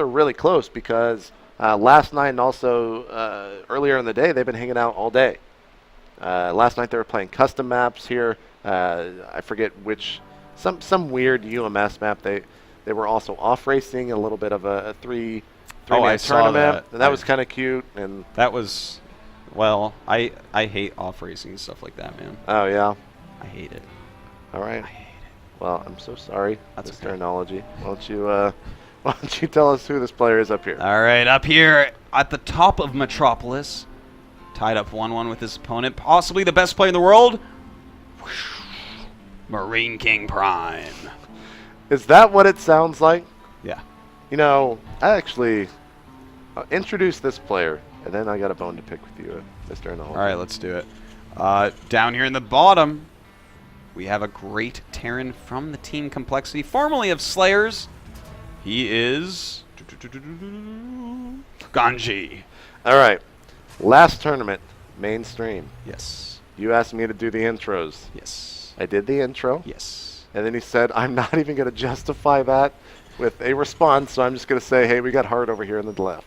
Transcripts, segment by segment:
are really close because last night and also earlier in the day, they've been hanging out all day. Last night they were playing custom maps here. I forget which, some weird UMS map. They were also off racing a little bit of a three-man tournament, and that was kind of cute. And that was, well, I hate off racing and stuff like that, man. Oh yeah, I hate it. All right. I hate it. Well, I'm so sorry, That's Mr. okay. Analogy. Why don't you tell us who this player is up here? All right, up here at the top of Metropolis, tied up 1-1 with his opponent, possibly the best player in the world, Marineking Prime. Is that what it sounds like? Yeah. You know, I actually introduced this player, and then I got a bone to pick with you, Mr. Analogy. All right, let's do it. Down here in the bottom, we have a great Terran from the Team Complexity, formerly of Slayers. He is Ganzi. All right. Last tournament, mainstream. Yes. You asked me to do the intros. Yes. I did the intro. Yes. And then he said, I'm not even going to justify that with a response, so I'm just going to say, hey, we got hard over here on the left.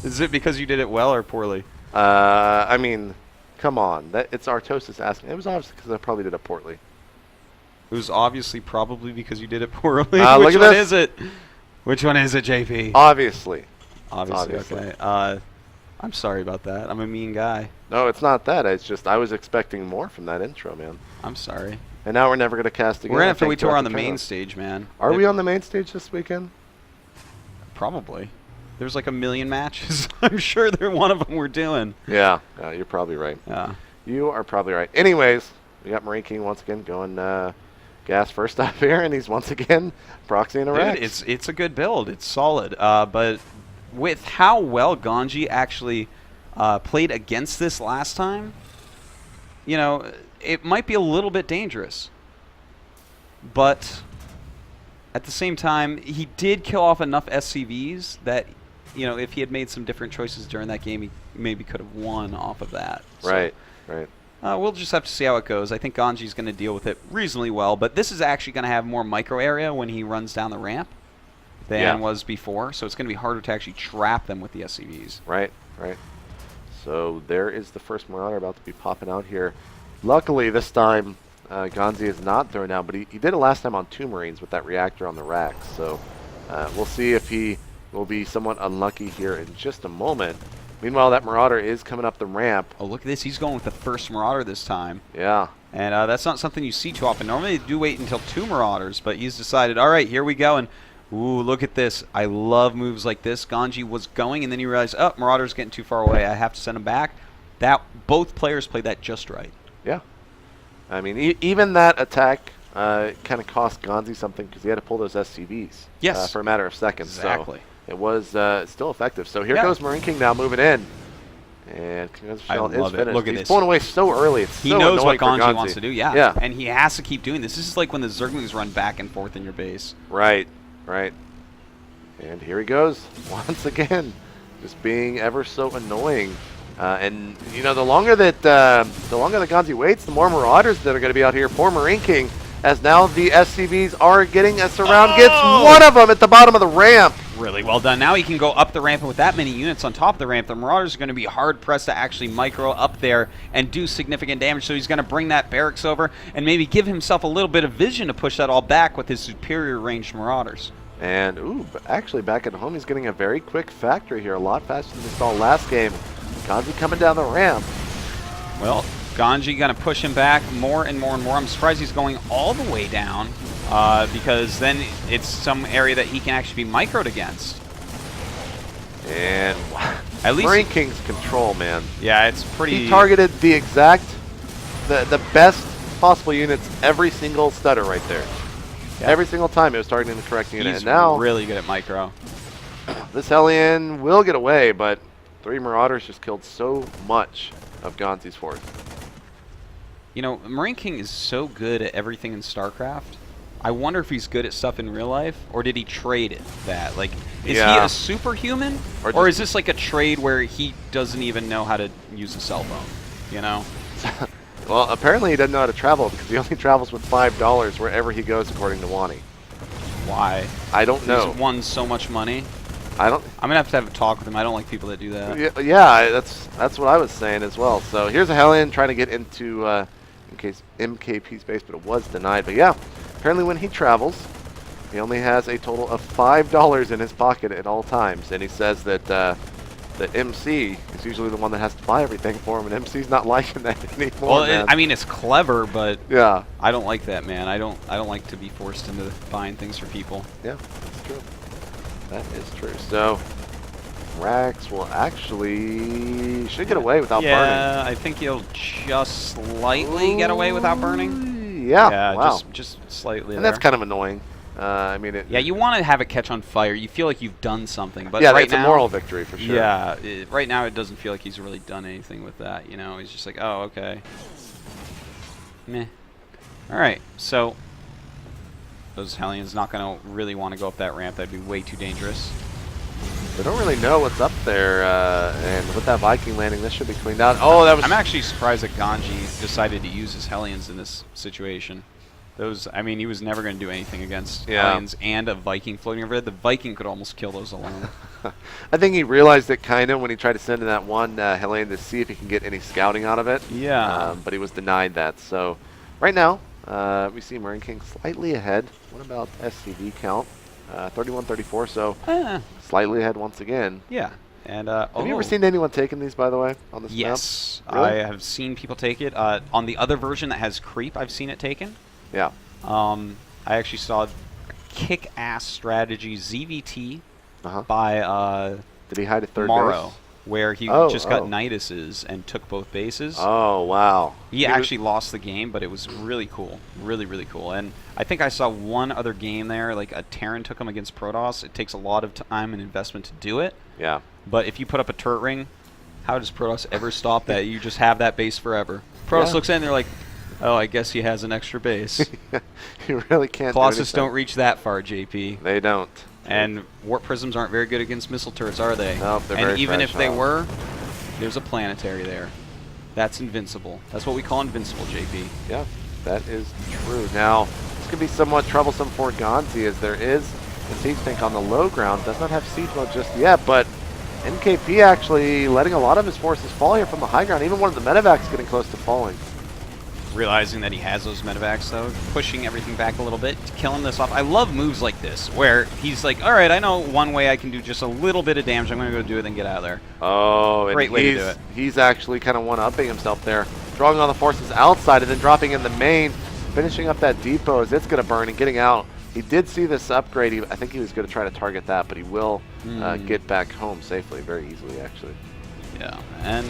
Is it because you did it well or poorly? I mean, come on. It's Artosis asking. It was obviously because I probably did it poorly. It was obviously probably because you did it poorly. Look Which at one this. is it? Which one is it, JP? Obviously. Obviously. Okay. I'm sorry about that. I'm a mean guy. No, it's not that. It's just I was expecting more from that intro, man. I'm sorry. And now we're never going to cast again. We're going to have to wait till we're on the throughout main tournament. stage, man. Are we on the main stage this weekend? Probably. There's like 1 million matches. I'm sure one of them we're doing. Yeah, you're probably right. Yeah. You are probably right. Anyways, we got Marineking once again going gas first up here, and he's once again proxying a Rex. Dude, it's a good build. It's solid. But with how well Ganzi actually played against this last time, you know, it might be a little bit dangerous. But at the same time, he did kill off enough SCVs that, you know, if he had made some different choices during that game, he maybe could have won off of that. Right, right. We'll just have to see how it goes. I think Ganji's going to deal with it reasonably well, but this is actually going to have more micro area when he runs down the ramp than was before, so it's going to be harder to actually trap them with the SCVs. Right, right. So there is the first Marauder about to be popping out here. Luckily, this time, Ganzi is not thrown down, but he did it last time on 2 Marines with that reactor on the rack, so we'll see if he will be somewhat unlucky here in just a moment. Meanwhile, that Marauder is coming up the ramp. Oh, look at this. He's going with the first Marauder this time. Yeah. And that's not something you see too often. Normally, they do wait until 2 Marauders, but he's decided, all right, here we go. And, ooh, look at this. I love moves like this. Ganzi was going, and then he realized, oh, Marauder's getting too far away. I have to send him back. Both players played that just right. Yeah. I mean, even that attack kind of cost Ganzi something because he had to pull those SCVs for a matter of seconds. Exactly. So it was still effective. So here goes Marineking now moving in. And I love is it. finished. Look at He's this. pulling away so early. It's He so knows what annoying for Ganzi wants to do. Yeah. Yeah. And he has to keep doing this. This is like when the Zerglings run back and forth in your base. Right, right. And here he goes once again, just being ever so annoying. And you know, the longer the Ganzi waits, the more Marauders that are going to be out here for Marineking. As now the SCVs are getting us around. Gets one of them at the bottom of the ramp. Really well done. Now he can go up the ramp, and with that many units on top of the ramp, the Marauders are going to be hard-pressed to actually micro up there and do significant damage. So he's going to bring that barracks over and maybe give himself a little bit of vision to push that all back with his superior ranged Marauders. And, ooh, actually back at home, he's getting a very quick factory here, a lot faster than we saw last game. Ganzi coming down the ramp. Well, Ganzi going to push him back more and more and more. I'm surprised he's going all the way down because then it's some area that he can actually be microed against. And at least Marineking's control, man. Yeah, it's pretty. He targeted the exact, the best possible units every single stutter right there. Yeah. Every single time it was targeting the correct unit. He's and now really good at micro. This Hellion will get away, but 3 Marauders just killed so much of Ganzi's force. You know, Marineking is so good at everything in StarCraft. I wonder if he's good at stuff in real life, or did he trade that? Like, is he a superhuman, or is this like a trade where he doesn't even know how to use a cell phone? You know? Well, apparently he doesn't know how to travel because he only travels with $5 wherever he goes, according to Wani. Why? I don't know. He's won so much money. I don't. I'm gonna have to have a talk with him. I don't like people that do that. Yeah, that's what I was saying as well. So here's a Hellion trying to get into MKP space, but it was denied. But yeah, apparently when he travels, he only has a total of $5 in his pocket at all times, and he says that the MC is usually the one that has to buy everything for him, and MC's not liking that anymore. Well, I mean, it's clever, but yeah, I don't like that, man. I don't like to be forced into buying things for people. Yeah, that's true. That is true. So Rax will actually should get away without burning. Yeah, I think he'll just slightly get away without burning. Yeah, wow. just slightly. And that's kind of annoying. I mean, yeah, you want to have it catch on fire. You feel like you've done something, but yeah, right it's now, a moral victory for sure. Yeah, right now it doesn't feel like he's really done anything with that. You know, he's just like, oh, okay, meh. All right, so those Hellions not going to really want to go up that ramp. That'd be way too dangerous. They don't really know what's up there, and with that Viking landing, this should be cleaned out. Oh, that was. I'm actually surprised that Ganzi decided to use his Hellions in this situation. I mean, he was never going to do anything against Hellions and a Viking floating over there. The Viking could almost kill those alone. I think he realized it kind of when he tried to send in that one Hellion to see if he can get any scouting out of it. Yeah. But he was denied that. So right now, we see Marineking slightly ahead. What about SCV count? 31-34, so slightly ahead once again. Yeah. And have you ever seen anyone taking these, by the way, on this map? Yes. Really? I have seen people take it. On the other version that has creep, I've seen it taken. Yeah. I actually saw kick-ass strategy ZVT by did he hide at third Morrow, base? where he just got Niduses and took both bases. Oh, wow. He actually lost the game, but it was really cool. Really, really cool. And I think I saw one other game there, like a Terran took him against Protoss. It takes a lot of time and investment to do it. Yeah. But if you put up a turret ring, how does Protoss ever stop that? You just have that base forever. Protoss looks in and they're like, oh, I guess he has an extra base. You really can't Colossus don't reach that far, JP. They don't. And warp prisms aren't very good against missile turrets, are they? No, they're and very even if they fragile. were, there's a planetary there. That's invincible. That's what we call invincible, JP. Yeah, that is true. Now, this could be somewhat troublesome for Ganzi, as there is a siege tank on the low ground. Does not have siege mode just yet, but NKP actually letting a lot of his forces fall here from the high ground. Even one of the medevacs getting close to falling. Realizing that he has those medevacs, though, pushing everything back a little bit to kill him this off. I love moves like this, where he's like, all right, I know one way I can do just a little bit of damage. I'm going to go do it and get out of there. Oh, Great and way to do it. He's actually kind of one-upping himself there, drawing on the forces outside and then dropping in the main, finishing up that depot as it's going to burn and getting out. He did see this upgrade. I think he was going to try to target that, but he will get back home safely, very easily, actually. Yeah, and,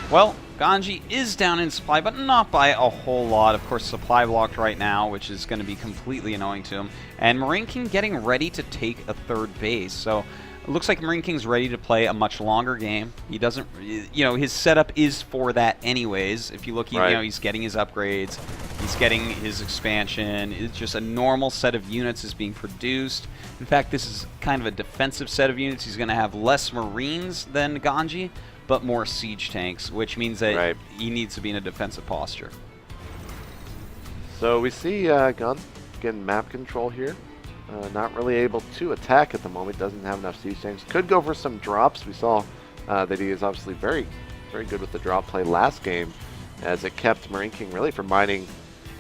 well, Ganzi is down in supply, but not by a whole lot. Of course, supply blocked right now, which is going to be completely annoying to him. And Marineking getting ready to take a third base. So it looks like Marineking's ready to play a much longer game. He doesn't, you know, his setup is for that anyways. If you look, you know, he's getting his upgrades, he's getting his expansion. It's just a normal set of units is being produced. In fact, this is kind of a defensive set of units. He's going to have less Marines than Ganzi, but more siege tanks, which means that he needs to be in a defensive posture. So we see Ganzi getting map control here. Not really able to attack at the moment. Doesn't have enough siege tanks. Could go for some drops. We saw that he is obviously very, very good with the drop play last game, as it kept Marineking really from mining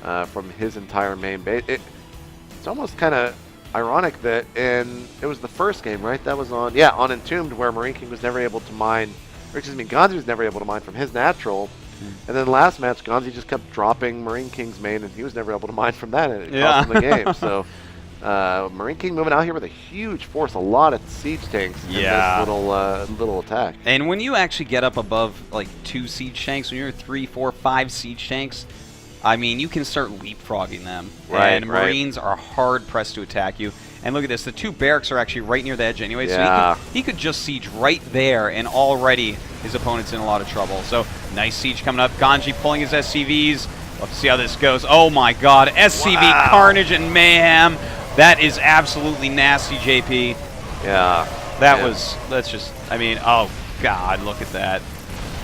from his entire main base. It's almost kind of ironic that it was the first game, right? That was on Entombed, where Marineking was never able to mine. Or excuse me, Ganzi was never able to mine from his natural. And then last match, Ganzi just kept dropping Marineking's main, and he was never able to mine from that, and it cost him the game. So Marineking moving out here with a huge force, a lot of siege tanks in this little attack. And when you actually get up above like 2 siege tanks, when you're 3, 4, 5 siege tanks, I mean, you can start leapfrogging them. And Marines are hard pressed to attack you. And look at this, the 2 barracks are actually right near the edge anyway, so he could just siege right there, and already his opponent's in a lot of trouble. So, nice siege coming up. Ganzi pulling his SCVs. Let's see how this goes. Oh my god, SCV carnage and mayhem. That is absolutely nasty, JP. Yeah. That's just, I mean, oh god, look at that.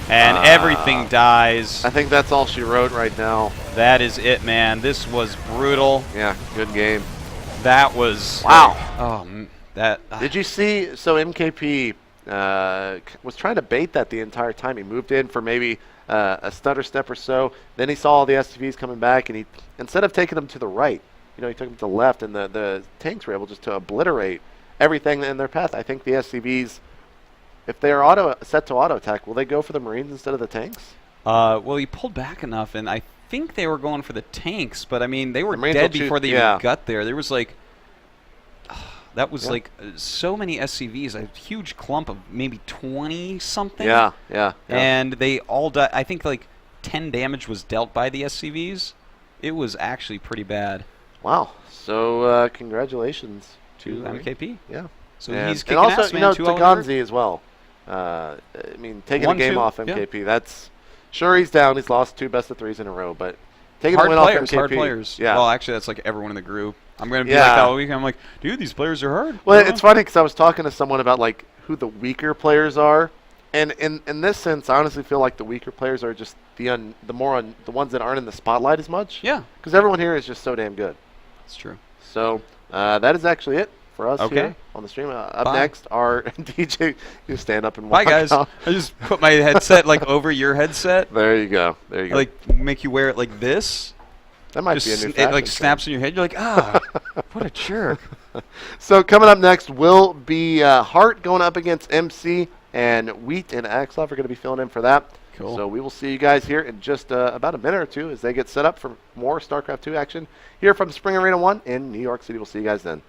And everything dies. I think that's all she wrote right now. That is it, man. This was brutal. Yeah, good game. That was Wow. That Did you see? So MKP was trying to bait that the entire time. He moved in for maybe a stutter step or so. Then he saw all the SCVs coming back, and he, instead of taking them to the right, he took them to the left, and the tanks were able just to obliterate everything in their path. I think the SCVs, if they are set to auto attack, will they go for the Marines instead of the tanks? Well, he pulled back enough, and I think they were going for the tanks, but I mean, they were The Marines dead will before they yeah. even got there. There was like, that was like so many SCVs, a huge clump of maybe 20 something. Yeah. And they all died. I think like 10 damage was dealt by the SCVs. It was actually pretty bad. Wow. So congratulations To MKP. Yeah. So and, he's kicking and also, ass, man. to Ganzi as well. I mean, taking the game 1-2, off MKP, that's sure he's down. He's lost 2 best-of-3s in a row, but taking Hard the win players, off MKP. hard players. Yeah. Well, actually, that's like everyone in the group. I'm going to be like that all week. I'm like, dude, these players are hard. Well, it's funny because I was talking to someone about like who the weaker players are, and in this sense, I honestly feel like the weaker players are just the ones that aren't in the spotlight as much. Yeah. Because everyone here is just so damn good. That's true. So that is actually it for us here on the stream. Up next, our DJ. You stand up and walk Bye, guys. out. I just put my headset like over your headset. There you go. There you go. Like make you wear it like this. That might Just be a new it fashion like trend. snaps in your head. You're like, ah, what a jerk. So coming up next will be Hart going up against MC, and Wheat and Axlov are going to be filling in for that. Cool. So we will see you guys here in just about a minute or two as they get set up for more StarCraft 2 action here from Spring Arena 1 in New York City. We'll see you guys then.